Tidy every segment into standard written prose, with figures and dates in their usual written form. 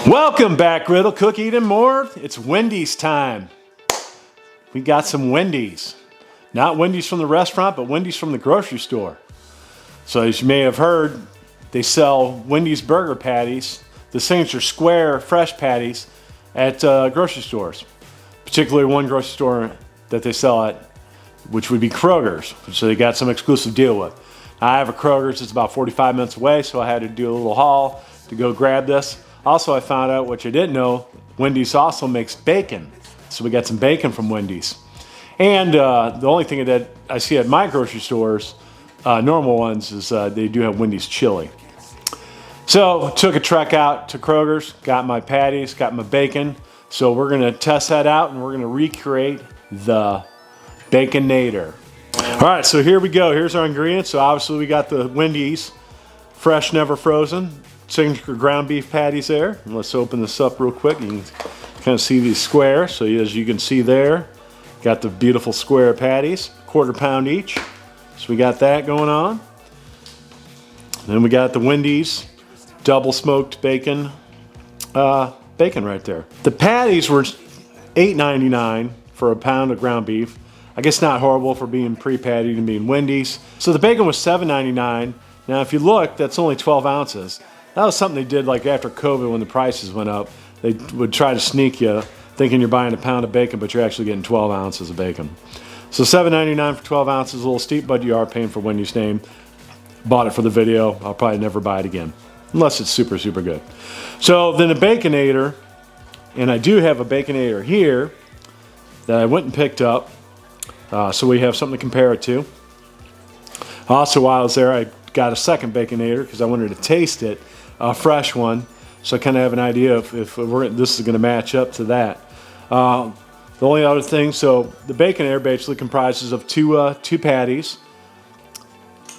Welcome back, Griddle, Cook, Eat, and more. It's Wendy's time. We got some Wendy's. Not Wendy's from the restaurant, but Wendy's from the grocery store. So as you may have heard, they sell Wendy's burger patties, the signature square fresh patties, at grocery stores. Particularly one grocery store that they sell at, which would be KROGER's. So they got some exclusive deal with. I have a KROGER's, it's about 45 minutes away, so I had to do a little haul to go grab this. Also, I found out, which I didn't know, Wendy's also makes bacon. So we got some bacon from Wendy's. And the only thing that I see at my grocery stores, normal ones, is they do have Wendy's chili. So took a trek out to KROGER's, got my patties, got my bacon. So we're gonna test that out and we're gonna recreate the BACONATOR. All right, so here we go. Here's our ingredients. So obviously we got the Wendy's fresh, never frozen, signature ground beef patties there. And let's open this up real quick. You can kind of see these squares. So as you can see there, got the beautiful square patties, quarter pound each. So we got that going on. Then we got the Wendy's double smoked bacon, bacon right there. The patties were $8.99 for a pound of ground beef. I guess not horrible for being pre-pattied and being Wendy's. So the bacon was $7.99. Now if you look, that's only 12 ounces. That was something they did like after COVID when the prices went up. They would try to sneak you thinking you're buying a pound of bacon, but you're actually getting 12 ounces of bacon. So $7.99 for 12 ounces, a little steep, but you are paying for Wendy's name. Bought it for the video. I'll probably never buy it again, unless it's super, super good. So then the BACONATOR, and I do have a BACONATOR here that I went and picked up. So we have something to compare it to. Also, while I was there, I got a second BACONATOR because I wanted to taste it, a fresh one, so I kind of have an idea if this is going to match up to that. The only other thing, so the BACONATOR basically comprises of two patties,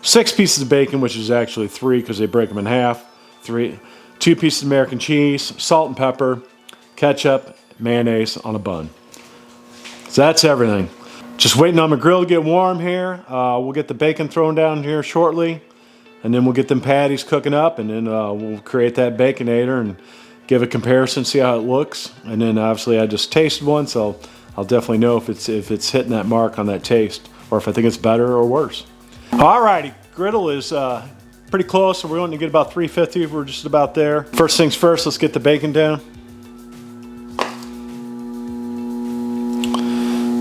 6 pieces of bacon, which is actually 3 because they break them in half, 2 pieces of American cheese, salt and pepper, ketchup, mayonnaise on a bun. So that's everything. Just waiting on my grill to get warm here. We'll get the bacon thrown down here shortly, and then we'll get them patties cooking up, and then we'll create that BACONATOR and give a comparison, see how it looks. And then obviously I just tasted one, so I'll definitely know if it's hitting that mark on that taste, or if I think it's better or worse. Alrighty, griddle is pretty close, so we're going to get about 350. We're just about there. First things first, let's get the bacon down.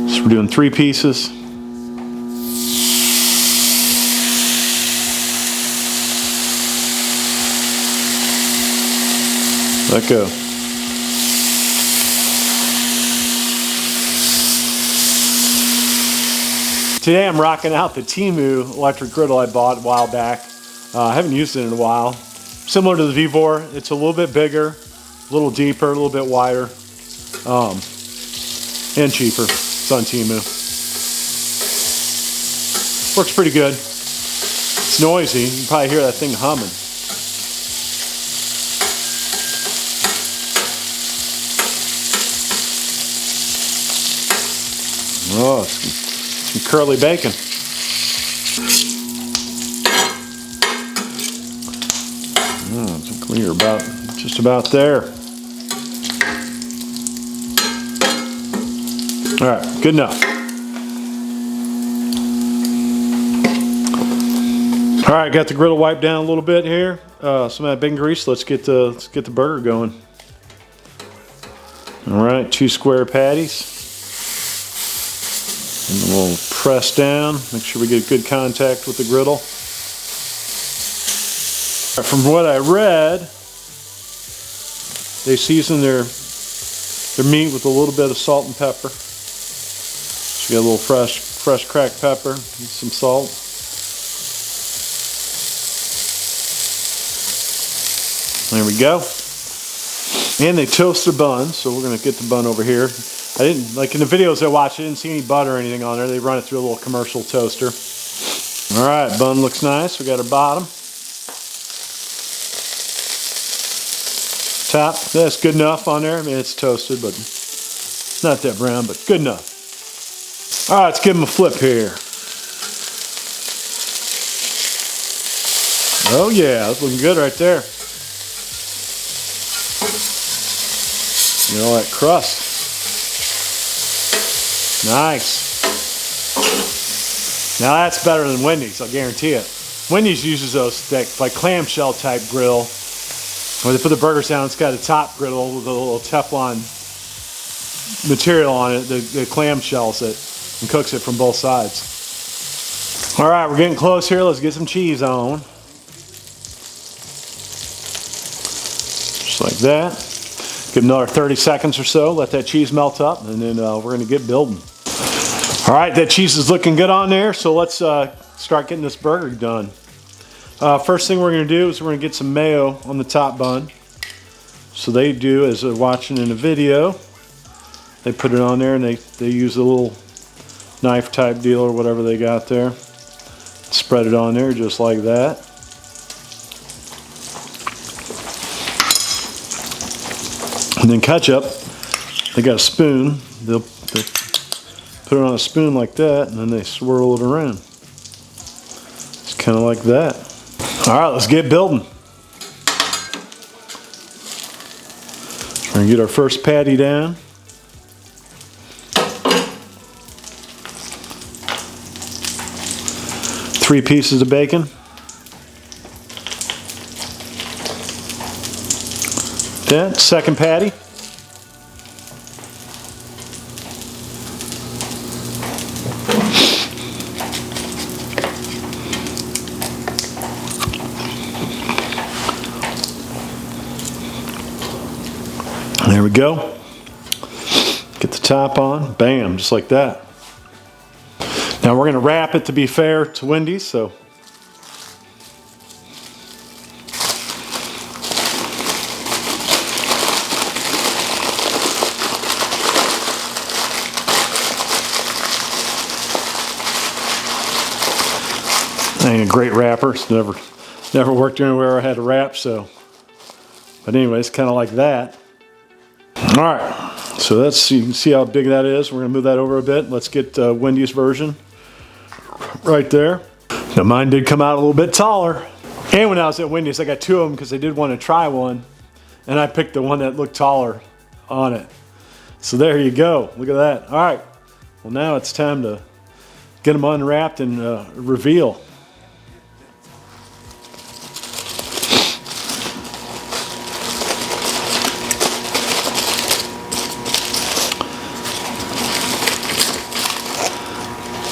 So we're doing 3 pieces. Let go. Today I'm rocking out the Temu electric griddle I bought a while back. I haven't used it in a while. Similar to the Vivor, it's a little bit bigger, a little deeper, a little bit wider, and cheaper. It's on Temu. Works pretty good. It's noisy. You can probably hear that thing humming. Oh, some curly bacon. So clear about just about there. All right, good enough. All right, got the griddle wiped down a little bit here. Some of that bacon grease. Let's get the burger going. All right, 2 square patties. And then we'll press down, make sure we get good contact with the griddle. From what I read, they season their meat with a little bit of salt and pepper. So you got a little fresh cracked pepper and some salt. There we go. And they toast their bun, so we're gonna get the bun over here. I didn't, like in the videos I watched, I didn't see any butter or anything on there. They run it through a little commercial toaster. All right, bun looks nice. We got our bottom. Top, that's good enough on there. I mean, it's toasted, but it's not that brown, but good enough. All right, let's give them a flip here. Oh yeah, that's looking good right there. You know, that crust. Nice. Now that's better than Wendy's, I'll guarantee it. Wendy's uses those like clamshell type grill where they put the burgers down. It's got a top griddle with a little Teflon material on it, the clamshells it, and cooks it from both sides. All right, we're getting close here. Let's get some cheese on. Just like that. Give another 30 seconds or so. Let that cheese melt up, and then we're going to get building. All right, that cheese is looking good on there, so let's start getting this burger done. First thing we're going to do is we're going to get some mayo on the top bun. So they do, as they're watching in the video, they put it on there and they use a little knife type deal or whatever they got there. Spread it on there just like that. And then ketchup, they got a spoon. They'll put it on a spoon like that, and then they swirl it around. It's kind of like that. All right, let's get building. We're gonna get our first patty down. Three pieces of bacon. That second patty. There we go. Get the top on. Bam, just like that. Now we're going to wrap it to be fair to Wendy's, so. I ain't a great rapper. It's never worked anywhere I had to wrap, so. But anyway, it's kind of like that. All right, so you can see how big that is. We're gonna move that over a bit. Let's get Wendy's version right there. Now mine did come out a little bit taller. And when I was at Wendy's, I got two of them because I did want to try one. And I picked the one that looked taller on it. So there you go, look at that. All right, well now it's time to get them unwrapped and reveal.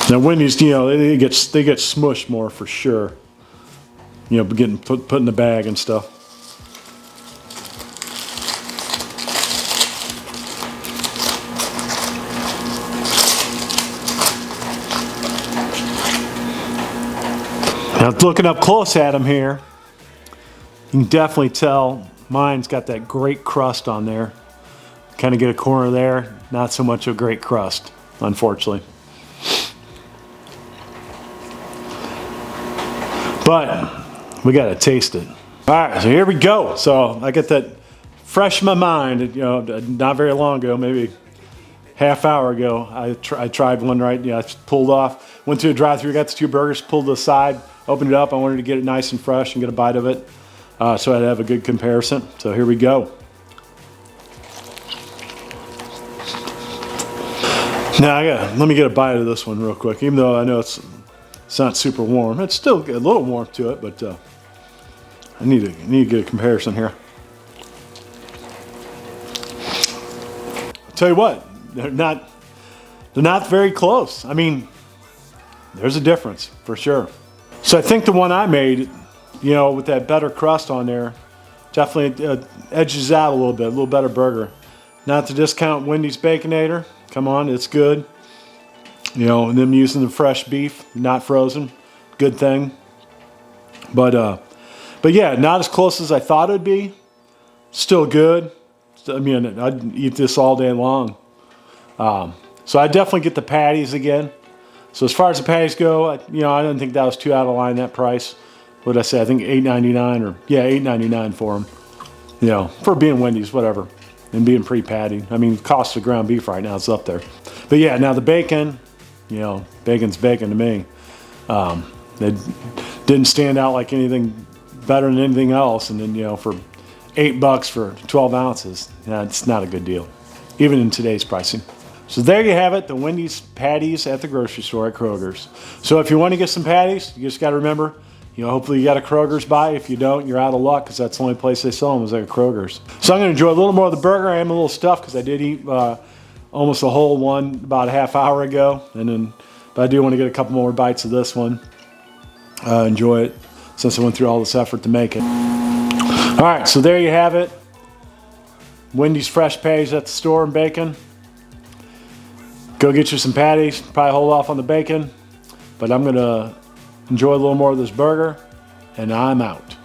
Now Wendy's, you know, they get smushed more for sure. You know, getting put in the bag and stuff. Now looking up close at them here, you can definitely tell mine's got that great crust on there. Kind of get a corner there, not so much a great crust, unfortunately. But we gotta taste it. All right, so here we go. So I get that fresh in my mind. You know, not very long ago, maybe half hour ago, I tried one right. You know, I pulled off, went to a drive-thru, got the two burgers, pulled to the side, opened it up. I wanted to get it nice and fresh and get a bite of it, so I'd have a good comparison. So here we go. Now let me get a bite of this one real quick, even though I know it's not super warm. It's still a little warm to it, but I need to get a comparison here. I'll tell you what, they're not very close. I mean, there's a difference for sure. So I think the one I made, you know, with that better crust on there, definitely edges out a little better burger. Not to discount Wendy's Baconator. Come on, it's good. You know, and them using the fresh beef, not frozen, good thing. But yeah, not as close as I thought it'd be. Still good. I mean, I'd eat this all day long. So I definitely get the patties again. So as far as the patties go, you know, I didn't think that was too out of line, that price. What did I say? I think $8.99 or yeah, $8.99 for them. You know, for being Wendy's, whatever, and being pre-patty. I mean, cost of ground beef right now is up there. But yeah, now the bacon. You know, bacon's bacon to me. It didn't stand out like anything better than anything else. And then, you know, for $8 for 12 ounces. Yeah, it's not a good deal, even in today's pricing. So there you have it, the Wendy's patties at the grocery store at Kroger's. So if you want to get some patties, you just got to remember, hopefully you got a Kroger's by. If you don't, you're out of luck, because that's the only place they sell them is at a Kroger's. So I'm going to enjoy a little more of the burger. I am a little stuffed because I did eat almost a whole one about a half hour ago. But I do want to get a couple more bites of this one. Enjoy it since I went through all this effort to make it. All right, so there you have it. Wendy's fresh patties at the store and bacon. Go get you some patties. Probably hold off on the bacon. But I'm going to enjoy a little more of this burger. And I'm out.